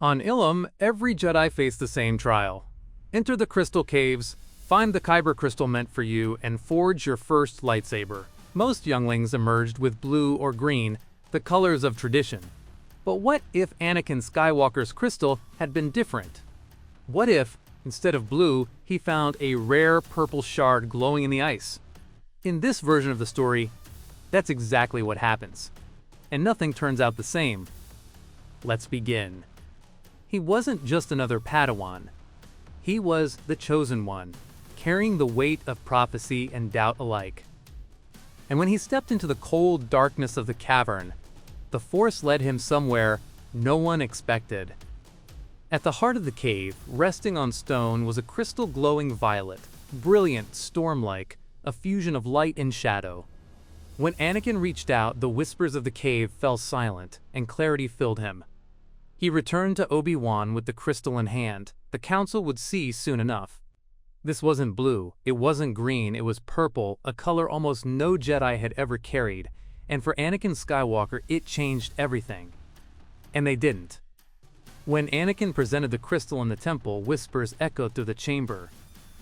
On Ilum, every Jedi faced the same trial. Enter the crystal caves, find the Kyber crystal meant for you, and forge your first lightsaber. Most younglings emerged with blue or green, the colors of tradition. But what if Anakin Skywalker's crystal had been different? What if, instead of blue, he found a rare purple shard glowing in the ice? In this version of the story, that's exactly what happens. And nothing turns out the same. Let's begin. He wasn't just another Padawan. He was the Chosen One, carrying the weight of prophecy and doubt alike. And when he stepped into the cold darkness of the cavern, the Force led him somewhere no one expected. At the heart of the cave, resting on stone, was a crystal glowing violet, brilliant, storm-like, a fusion of light and shadow. When Anakin reached out, the whispers of the cave fell silent, and clarity filled him. He returned to Obi-Wan with the crystal in hand. The Council would see soon enough. This wasn't blue, it wasn't green, it was purple, a color almost no Jedi had ever carried, and for Anakin Skywalker, it changed everything. And they didn't. When Anakin presented the crystal in the temple, whispers echoed through the chamber.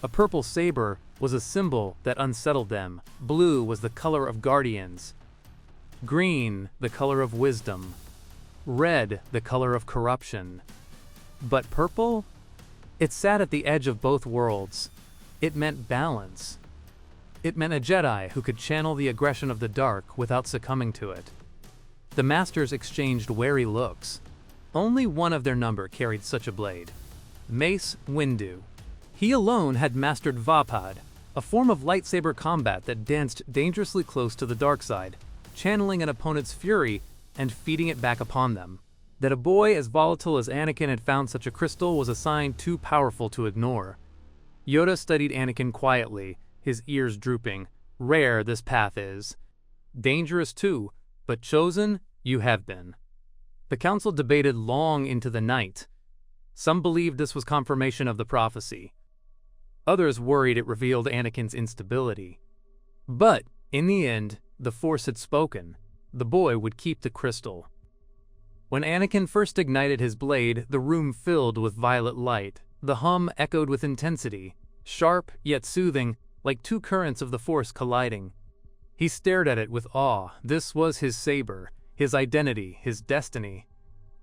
A purple saber was a symbol that unsettled them. Blue was the color of guardians. Green, the color of wisdom. Red, the color of corruption. But purple? It sat at the edge of both worlds. It meant balance. It meant a Jedi who could channel the aggression of the dark without succumbing to it. The Masters exchanged wary looks. Only one of their number carried such a blade. Mace Windu. He alone had mastered Vapad, a form of lightsaber combat that danced dangerously close to the dark side, channeling an opponent's fury and feeding it back upon them. That a boy as volatile as Anakin had found such a crystal was a sign too powerful to ignore. Yoda studied Anakin quietly, his ears drooping. Rare this path is. Dangerous too, but chosen you have been. The Council debated long into the night. Some believed this was confirmation of the prophecy. Others worried it revealed Anakin's instability. But, in the end, the Force had spoken. The boy would keep the crystal. When Anakin first ignited his blade, the room filled with violet light. The hum echoed with intensity, sharp yet soothing, like two currents of the Force colliding. He stared at it with awe. This was his saber, his identity, his destiny.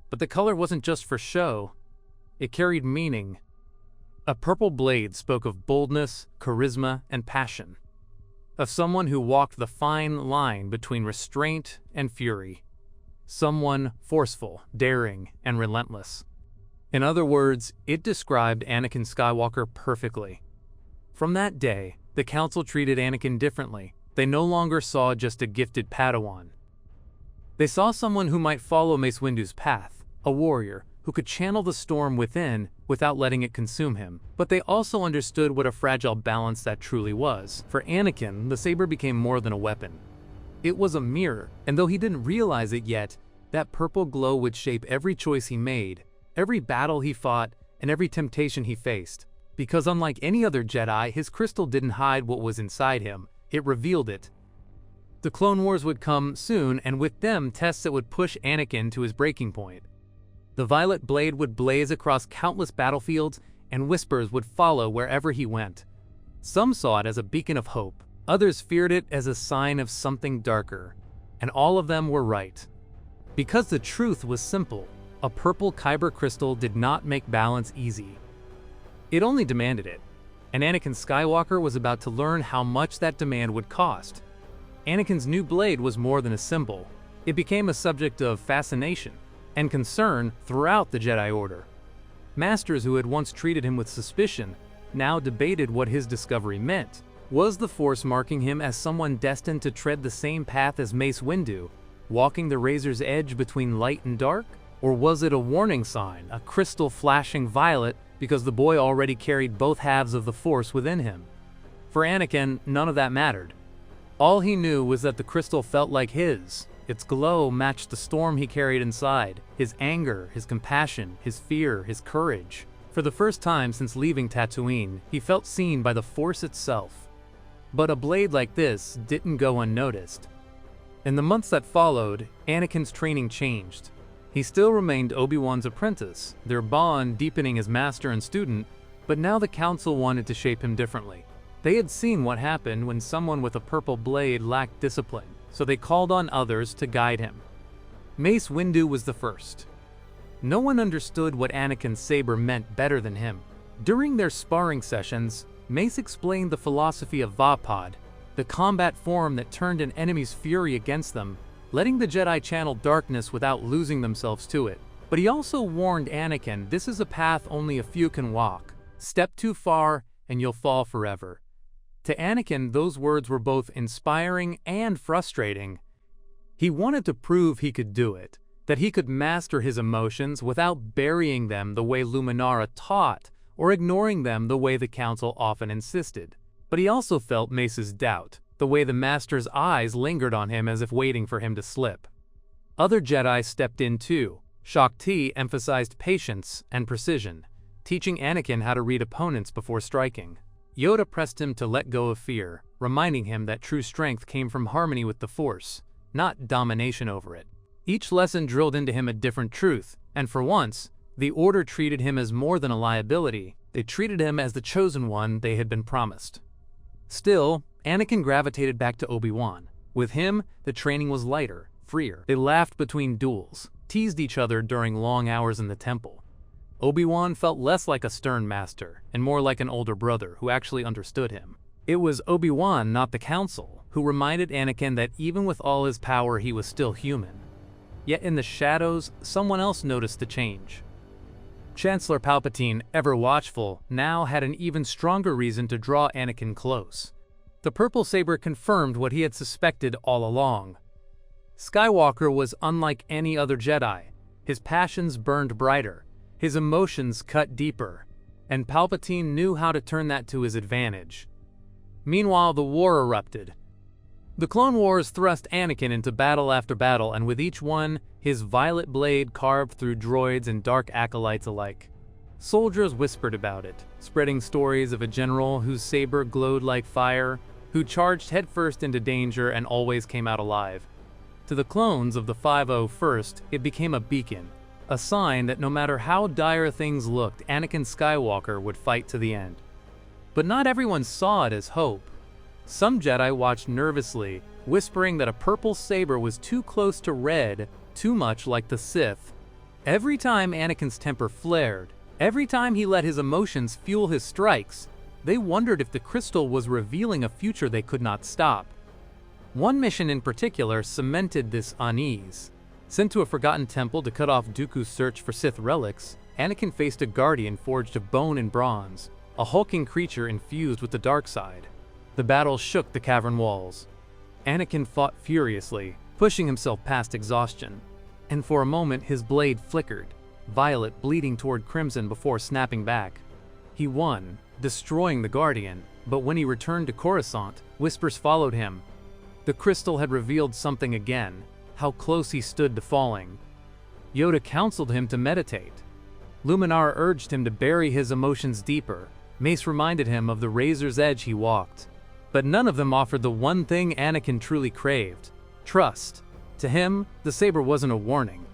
But the color wasn't just for show. It carried meaning. A purple blade spoke of boldness, charisma, and passion. Of someone who walked the fine line between restraint and fury. Someone forceful, daring, and relentless. In other words, it described Anakin Skywalker perfectly. From that day, the Council treated Anakin differently. They no longer saw just a gifted Padawan. They saw someone who might follow Mace Windu's path, a warrior who could channel the storm within without letting it consume him. But they also understood what a fragile balance that truly was. For Anakin, the saber became more than a weapon. It was a mirror, and though he didn't realize it yet, that purple glow would shape every choice he made, every battle he fought, and every temptation he faced. Because unlike any other Jedi, his crystal didn't hide what was inside him, it revealed it. The Clone Wars would come soon, and with them, tests that would push Anakin to his breaking point. The violet blade would blaze across countless battlefields, and whispers would follow wherever he went. Some saw it as a beacon of hope, others feared it as a sign of something darker, and all of them were right. Because the truth was simple, a purple Kyber crystal did not make balance easy. It only demanded it, and Anakin Skywalker was about to learn how much that demand would cost. Anakin's new blade was more than a symbol. It became a subject of fascination and concern throughout the Jedi Order. Masters who had once treated him with suspicion now debated what his discovery meant. Was the Force marking him as someone destined to tread the same path as Mace Windu, walking the razor's edge between light and dark? Or was it a warning sign, a crystal flashing violet, because the boy already carried both halves of the Force within him? For Anakin, none of that mattered. All he knew was that the crystal felt like his. Its glow matched the storm he carried inside, his anger, his compassion, his fear, his courage. For the first time since leaving Tatooine, he felt seen by the Force itself. But a blade like this didn't go unnoticed. In the months that followed, Anakin's training changed. He still remained Obi-Wan's apprentice, their bond deepening as master and student, but now the council wanted to shape him differently. They had seen what happened when someone with a purple blade lacked discipline, so they called on others to guide him. Mace Windu was the first. No one understood what Anakin's saber meant better than him. During their sparring sessions, Mace explained the philosophy of Vapad, the combat form that turned an enemy's fury against them, letting the Jedi channel darkness without losing themselves to it. But he also warned Anakin, this is a path only a few can walk. Step too far and you'll fall forever. To Anakin, those words were both inspiring and frustrating. He wanted to prove he could do it, that he could master his emotions without burying them the way Luminara taught or ignoring them the way the Council often insisted. But he also felt Mace's doubt, the way the Master's eyes lingered on him as if waiting for him to slip. Other Jedi stepped in too. Shaak Ti emphasized patience and precision, teaching Anakin how to read opponents before striking. Yoda pressed him to let go of fear, reminding him that true strength came from harmony with the Force, not domination over it. Each lesson drilled into him a different truth, and for once, the Order treated him as more than a liability. They treated him as the chosen one they had been promised. Still, Anakin gravitated back to Obi-Wan. With him, the training was lighter, freer. They laughed between duels, teased each other during long hours in the temple. Obi-Wan felt less like a stern master and more like an older brother who actually understood him. It was Obi-Wan, not the Council, who reminded Anakin that even with all his power, he was still human. Yet in the shadows, someone else noticed the change. Chancellor Palpatine, ever watchful, now had an even stronger reason to draw Anakin close. The purple saber confirmed what he had suspected all along. Skywalker was unlike any other Jedi. His passions burned brighter, his emotions cut deeper, and Palpatine knew how to turn that to his advantage. Meanwhile, the war erupted. The Clone Wars thrust Anakin into battle after battle, and with each one, his violet blade carved through droids and dark acolytes alike. Soldiers whispered about it, spreading stories of a general whose saber glowed like fire, who charged headfirst into danger and always came out alive. To the clones of the 501st, it became a beacon, a sign that no matter how dire things looked, Anakin Skywalker would fight to the end. But not everyone saw it as hope. Some Jedi watched nervously, whispering that a purple saber was too close to red, too much like the Sith. Every time Anakin's temper flared, every time he let his emotions fuel his strikes, they wondered if the crystal was revealing a future they could not stop. One mission in particular cemented this unease. Sent to a forgotten temple to cut off Dooku's search for Sith relics, Anakin faced a guardian forged of bone and bronze, a hulking creature infused with the dark side. The battle shook the cavern walls. Anakin fought furiously, pushing himself past exhaustion, and for a moment his blade flickered, violet bleeding toward crimson before snapping back. He won, destroying the Guardian, but when he returned to Coruscant, whispers followed him. The crystal had revealed something again, how close he stood to falling. Yoda counseled him to meditate. Luminara urged him to bury his emotions deeper. Mace reminded him of the razor's edge he walked. But none of them offered the one thing Anakin truly craved: trust. To him, the saber wasn't a warning.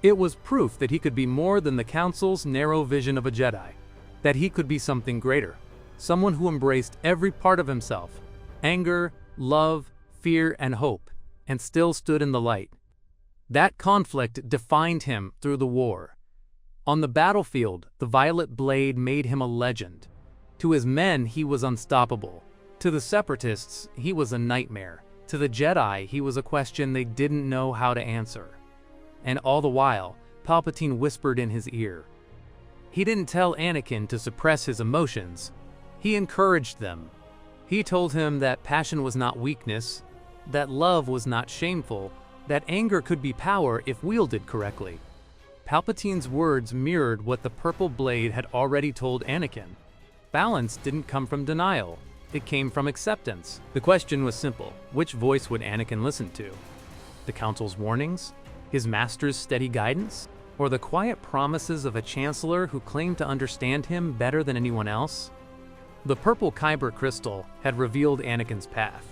It was proof that he could be more than the Council's narrow vision of a Jedi. That he could be something greater. Someone who embraced every part of himself: anger, love, fear, and hope, and still stood in the light. That conflict defined him through the war. On the battlefield, the violet blade made him a legend. To his men, he was unstoppable. To the Separatists, he was a nightmare. To the Jedi, he was a question they didn't know how to answer. And all the while, Palpatine whispered in his ear. He didn't tell Anakin to suppress his emotions. He encouraged them. He told him that passion was not weakness, that love was not shameful, that anger could be power if wielded correctly. Palpatine's words mirrored what the purple blade had already told Anakin. Balance didn't come from denial. It came from acceptance. The question was simple: which voice would Anakin listen to? The Council's warnings? His master's steady guidance? Or the quiet promises of a chancellor who claimed to understand him better than anyone else? The purple Kyber crystal had revealed Anakin's path.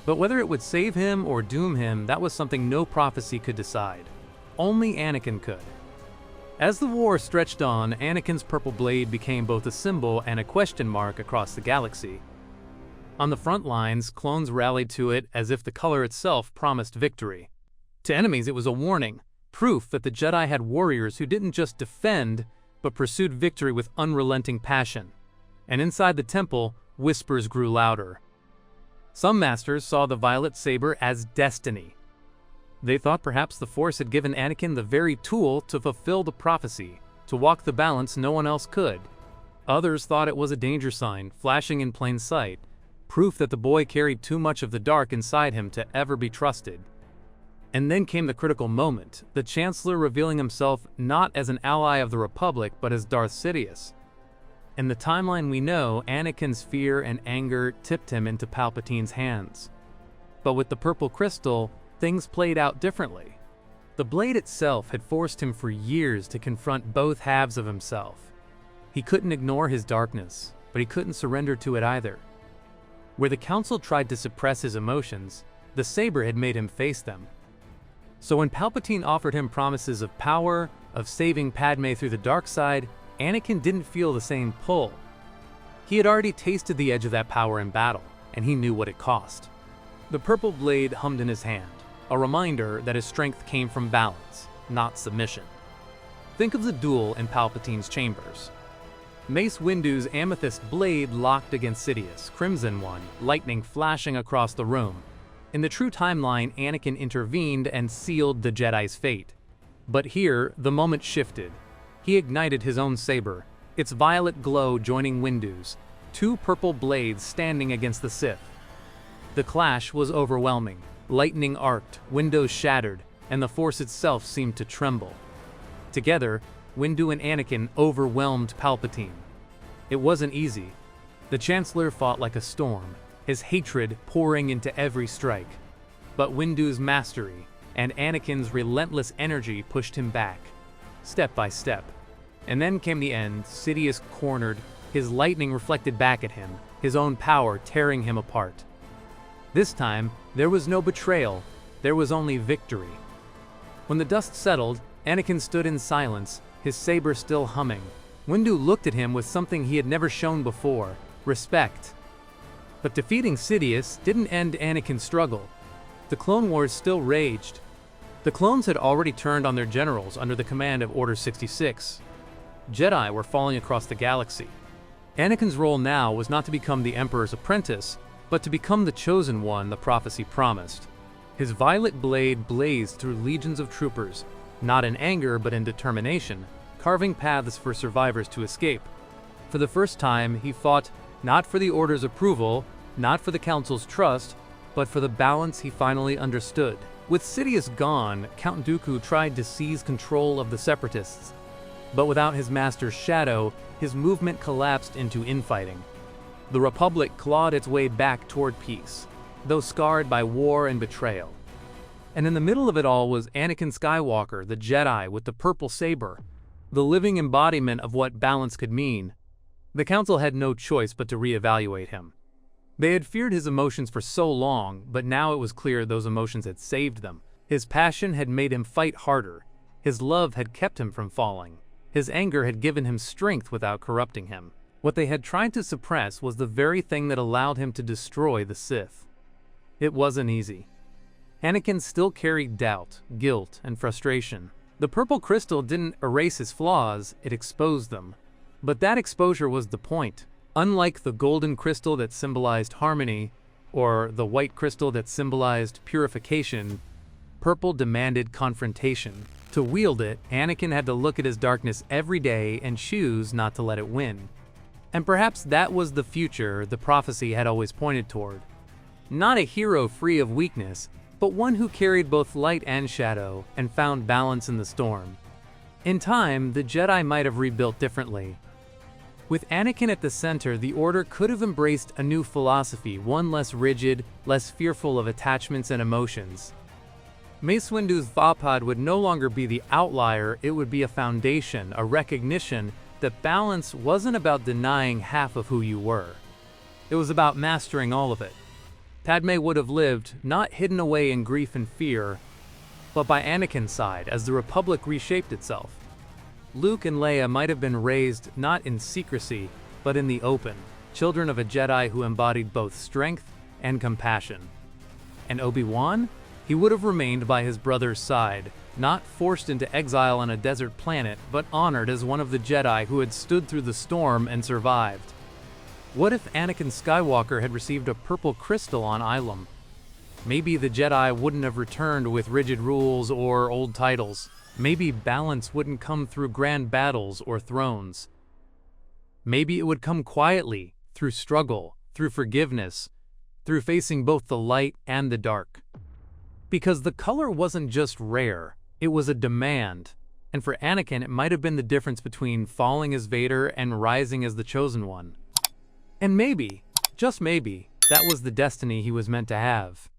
But whether it would save him or doom him, that was something no prophecy could decide. only Anakin could. As the war stretched on, Anakin's purple blade became both a symbol and a question mark across the galaxy. On the front lines, clones rallied to it as if the color itself promised victory. To enemies, it was a warning, proof that the Jedi had warriors who didn't just defend, but pursued victory with unrelenting passion. And inside the temple, whispers grew louder. Some masters saw the violet saber as destiny. They thought perhaps the Force had given Anakin the very tool to fulfill the prophecy, to walk the balance no one else could. Others thought it was a danger sign, flashing in plain sight, proof that the boy carried too much of the dark inside him to ever be trusted. And then came the critical moment, the Chancellor revealing himself not as an ally of the Republic but as Darth Sidious. In the timeline we know, Anakin's fear and anger tipped him into Palpatine's hands. But with the purple crystal, things played out differently. The blade itself had forced him for years to confront both halves of himself. He couldn't ignore his darkness, but he couldn't surrender to it either. Where the Council tried to suppress his emotions, the saber had made him face them. So when Palpatine offered him promises of power, of saving Padme through the dark side, Anakin didn't feel the same pull. He had already tasted the edge of that power in battle, and he knew what it cost. The purple blade hummed in his hand, a reminder that his strength came from balance, not submission. Think of the duel in Palpatine's chambers. Mace Windu's amethyst blade locked against Sidious' crimson one, lightning flashing across the room. In the true timeline, Anakin intervened and sealed the Jedi's fate. But here, the moment shifted. He ignited his own saber, its violet glow joining Windu's, two purple blades standing against the Sith. The clash was overwhelming. Lightning arced, windows shattered, and the Force itself seemed to tremble. Together, Windu and Anakin overwhelmed Palpatine. It wasn't easy. The Chancellor fought like a storm, his hatred pouring into every strike. But Windu's mastery and Anakin's relentless energy pushed him back, step by step. And then came the end, Sidious cornered, his lightning reflected back at him, his own power tearing him apart. This time, there was no betrayal, there was only victory. When the dust settled, Anakin stood in silence, his saber still humming. Windu looked at him with something he had never shown before, respect. But defeating Sidious didn't end Anakin's struggle. The Clone Wars still raged. The clones had already turned on their generals under the command of Order 66. Jedi were falling across the galaxy. Anakin's role now was not to become the Emperor's apprentice, but to become the chosen one the prophecy promised. His violet blade blazed through legions of troopers, not in anger but in determination, carving paths for survivors to escape. For the first time, he fought not for the Order's approval, not for the Council's trust, but for the balance he finally understood. With Sidious gone, Count Dooku tried to seize control of the Separatists. But without his master's shadow, his movement collapsed into infighting. The Republic clawed its way back toward peace, though scarred by war and betrayal. And in the middle of it all was Anakin Skywalker, the Jedi with the purple saber, the living embodiment of what balance could mean. The Council had no choice but to reevaluate him. They had feared his emotions for so long, but now it was clear those emotions had saved them. His passion had made him fight harder. His love had kept him from falling. His anger had given him strength without corrupting him. What they had tried to suppress was the very thing that allowed him to destroy the Sith. It wasn't easy. Anakin still carried doubt, guilt, and frustration. The purple crystal didn't erase his flaws, it exposed them. But that exposure was the point. Unlike the golden crystal that symbolized harmony, or the white crystal that symbolized purification, purple demanded confrontation. To wield it, Anakin had to look at his darkness every day and choose not to let it win. And perhaps that was the future the prophecy had always pointed toward. Not a hero free of weakness, but one who carried both light and shadow and found balance in the storm. In time, the Jedi might have rebuilt differently. With Anakin at the center, the Order could have embraced a new philosophy, one less rigid, less fearful of attachments and emotions. Mace Windu's Vapad would no longer be the outlier, it would be a foundation, a recognition that balance wasn't about denying half of who you were. It was about mastering all of it. Padme would have lived, not hidden away in grief and fear, but by Anakin's side as the Republic reshaped itself. Luke and Leia might have been raised not in secrecy, but in the open, children of a Jedi who embodied both strength and compassion. And Obi-Wan? He would have remained by his brother's side, not forced into exile on a desert planet, but honored as one of the Jedi who had stood through the storm and survived. What if Anakin Skywalker had received a purple crystal on Ilum? Maybe the Jedi wouldn't have returned with rigid rules or old titles. Maybe balance wouldn't come through grand battles or thrones. Maybe it would come quietly, through struggle, through forgiveness, through facing both the light and the dark. Because the color wasn't just rare, it was a demand. And for Anakin, it might have been the difference between falling as Vader and rising as the Chosen One. And maybe, just maybe, that was the destiny he was meant to have.